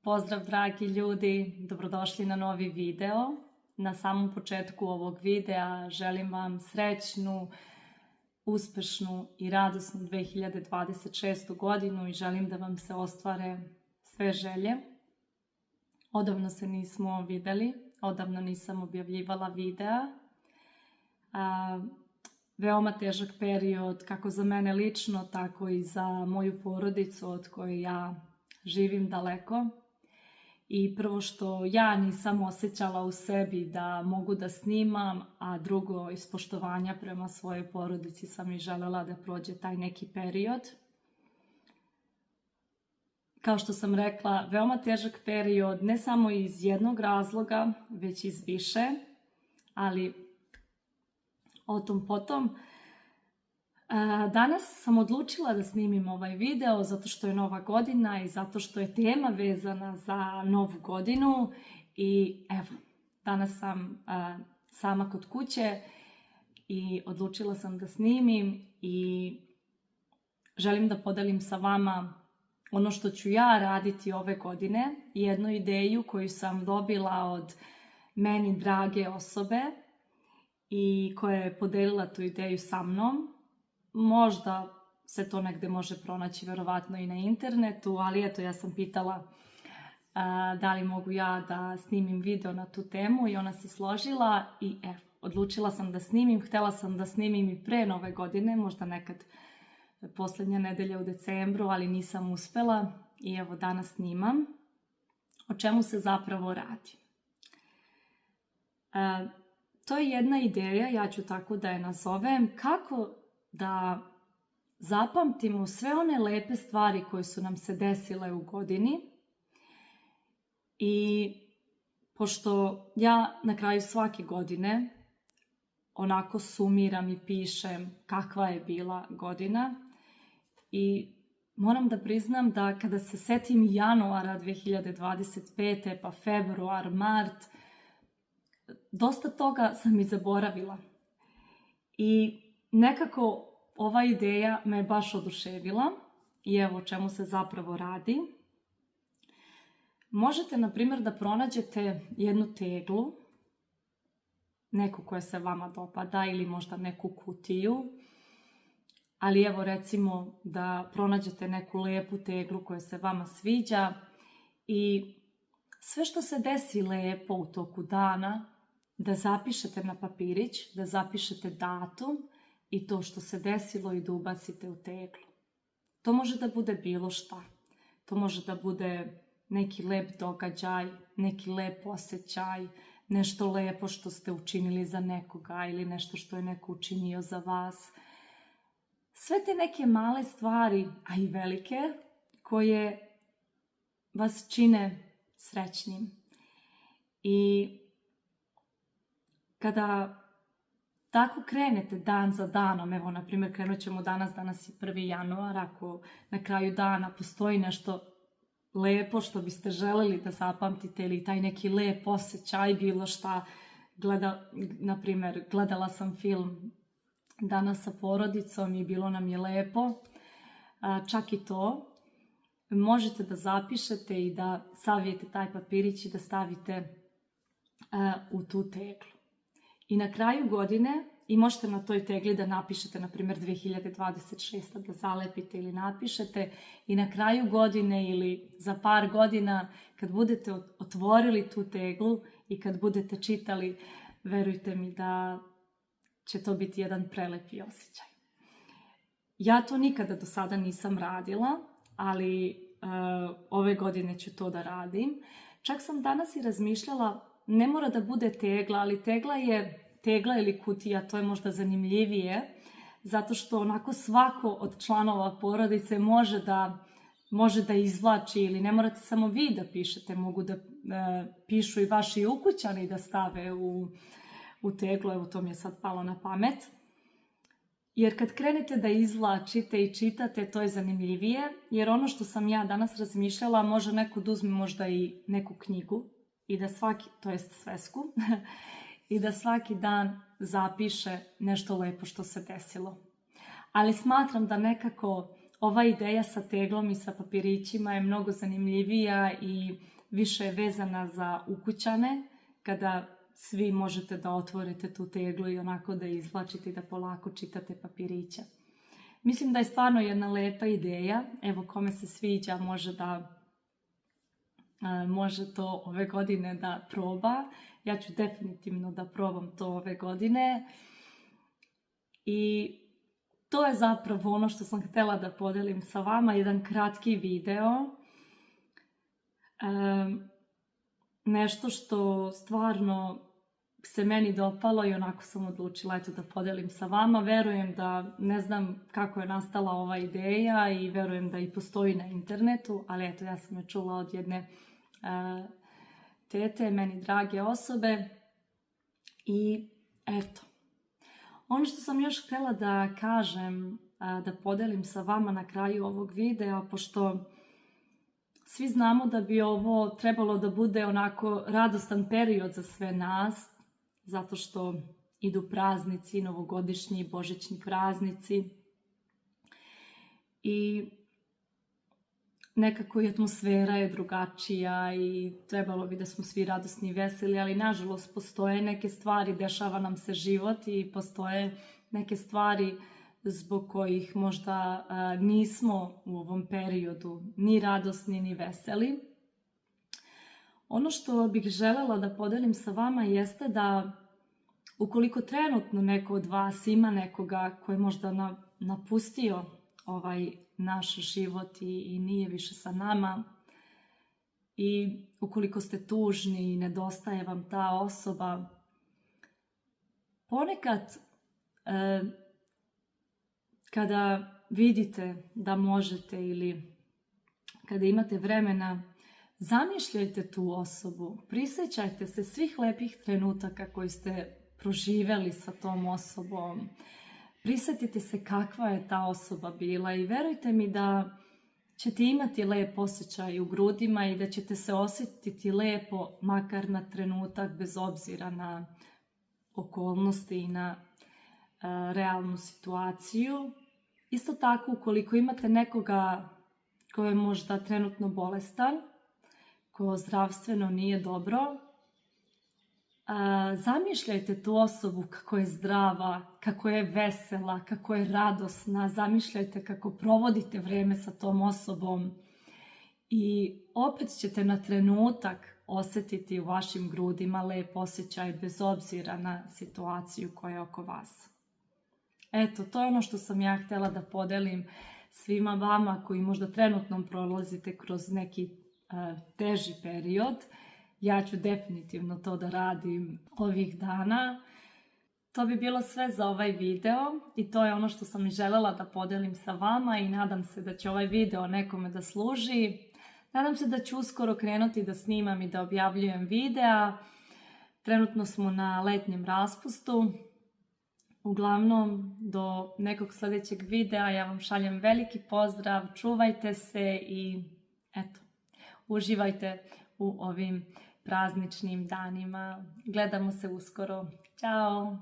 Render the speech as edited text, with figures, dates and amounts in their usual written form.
Pozdrav dragi ljudi, dobrodošli na novi video. Na samom početku ovog videa želim vam srećnu, uspešnu i radosnu 2026. godinu i želim da vam se ostvare sve želje. Odavno se nismo videli, odavno nisam objavljivala videa. Veoma težak period kako za mene lično, tako i za moju porodicu od koje ja živim daleko. I prvo što ja nisam osjećala u sebi da mogu da snimam, a drugo iz poštovanja prema svojoj porodici sam i želela da prođe taj neki period. Kao što sam rekla, veoma težak period, ne samo iz jednog razloga, već iz više, ali o tom potom. Danas sam odlučila da snimim ovaj video zato što je nova godina i zato što je tema vezana za novu godinu. I evo, danas sam sama kod kuće i odlučila sam da snimim i želim da podelim sa vama ono što ću ja raditi ove godine. Jednu ideju koju sam dobila od meni drage osobe i koja je podelila tu ideju sa mnom. Možda se to negde može pronaći verovatno i na internetu, ali eto, ja sam pitala da li mogu ja da snimim video na tu temu i ona se složila i evo, odlučila sam da snimim. Htjela sam da snimim i pre nove godine, možda nekad posljednja nedelja u decembru, ali nisam uspela i evo danas snimam. O čemu se zapravo radi? To je jedna ideja, ja ću tako da je nazovem, kako da zapamtimo sve one lepe stvari koje su nam se desile u godini. I pošto ja na kraju svake godine onako sumiram i pišem kakva je bila godina i moram da priznam da kada se setim januara 2025. pa februar, mart, dosta toga sam i zaboravila. I nekako ova ideja me baš oduševila i evo o čemu se zapravo radi. Možete, na primjer, da pronađete jednu teglu, neku koja se vama dopada ili možda neku kutiju, ali evo recimo da pronađete neku lepu teglu koja se vama sviđa i sve što se desi lepo u toku dana da zapišete na papirić, da zapišete datum i to što se desilo i da ubacite u teglu. To može da bude bilo šta. To može da bude neki lep događaj, neki lep osjećaj, nešto lepo što ste učinili za nekoga ili nešto što je neko učinio za vas. Sve te neke male stvari, a i velike, koje vas čine srećnim. I kada tako krenete dan za danom, evo na primjer krenut ćemo danas je 1. januar, ako na kraju dana postoji nešto lepo što biste želeli da zapamtite ili taj neki lep osjećaj, bilo šta, na primjer gledala sam film danas sa porodicom i bilo nam je lepo, čak i to možete da zapišete i da savijete taj papirić i da stavite u tu teglu. I na kraju godine, i možete na toj tegli da napišete, na primjer 2026. da zalepite ili napišete, i na kraju godine ili za par godina kad budete otvorili tu teglu i kad budete čitali, verujte mi da će to biti jedan prelepi osjećaj. Ja to nikada do sada nisam radila, ali ove godine ću to da radim. Čak sam danas i razmišljala, ne mora da bude tegla, ali tegla ili kutija, to je možda zanimljivije, zato što onako svako od članova porodice može da izvlači, ili ne morate samo vi da pišete, mogu da pišu i vaši ukućani da stave u teglu, evo to mi je sad palo na pamet. Jer kad krenete da izvlačite i čitate, to je zanimljivije, jer ono što sam ja danas razmišljala, može neko da uzme možda i neku knjigu i da to jest svesku, i da svaki dan zapiše nešto lepo što se desilo. Ali smatram da nekako ova ideja sa teglom i sa papirićima je mnogo zanimljivija i više je vezana za ukućane, kada svi možete da otvorite tu teglu i onako da izvlačite i da polako čitate papirića. Mislim da je stvarno jedna lepa ideja. Evo, kome se sviđa može to ove godine da proba. Ja ću definitivno da probam to ove godine. I to je zapravo ono što sam htjela da podelim sa vama, jedan kratki video. Nešto što stvarno se meni dopalo i onako sam odlučila da podelim sa vama. Verujem da, ne znam kako je nastala ova ideja i verujem da i postoji na internetu, ali eto, ja sam je čula od jedne tete, meni drage osobe. I eto, ono što sam još htjela da kažem, da podelim sa vama na kraju ovog videa, pošto svi znamo da bi ovo trebalo da bude onako radostan period za sve nas, zato što idu praznici, novogodišnji, božićni praznici i nekako i atmosfera je drugačija i trebalo bi da smo svi radosni i veseli, ali nažalost postoje neke stvari, dešava nam se život i postoje neke stvari zbog kojih možda nismo u ovom periodu ni radosni ni veseli. Ono što bih želela da podelim sa vama jeste da ukoliko trenutno neko od vas ima nekoga koji je možda napustio ovaj naš život i nije više sa nama, i ukoliko ste tužni i nedostaje vam ta osoba, ponekad kada vidite da možete ili kada imate vremena, zamišljajte tu osobu, prisjećajte se svih lepih trenutaka koji ste proživjeli sa tom osobom. Prisjetite se kakva je ta osoba bila i verujte mi da ćete imati lep osjećaj u grudima i da ćete se osjetiti lepo makar na trenutak, bez obzira na okolnosti i na realnu situaciju. Isto tako, ukoliko imate nekoga ko je možda trenutno bolestan, ko zdravstveno nije dobro, zamišljajte tu osobu kako je zdrava, kako je vesela, kako je radosna. Zamišljajte kako provodite vrijeme sa tom osobom i opet ćete na trenutak osjetiti u vašim grudima lep osjećaj bez obzira na situaciju koja je oko vas. Eto, to je ono što sam ja htjela da podelim svima vama koji možda trenutno prolazite kroz neki teži period. Ja ću definitivno to da radim ovih dana. To bi bilo sve za ovaj video i to je ono što sam željela da podelim sa vama i nadam se da će ovaj video nekome da služi. Nadam se da ću uskoro krenuti da snimam i da objavljujem videa. Trenutno smo na letnjem raspustu. Uglavnom, do nekog sljedećeg videa ja vam šaljem veliki pozdrav, čuvajte se i eto, uživajte u ovim prazničnim danima. Gledamo se uskoro. Ćao!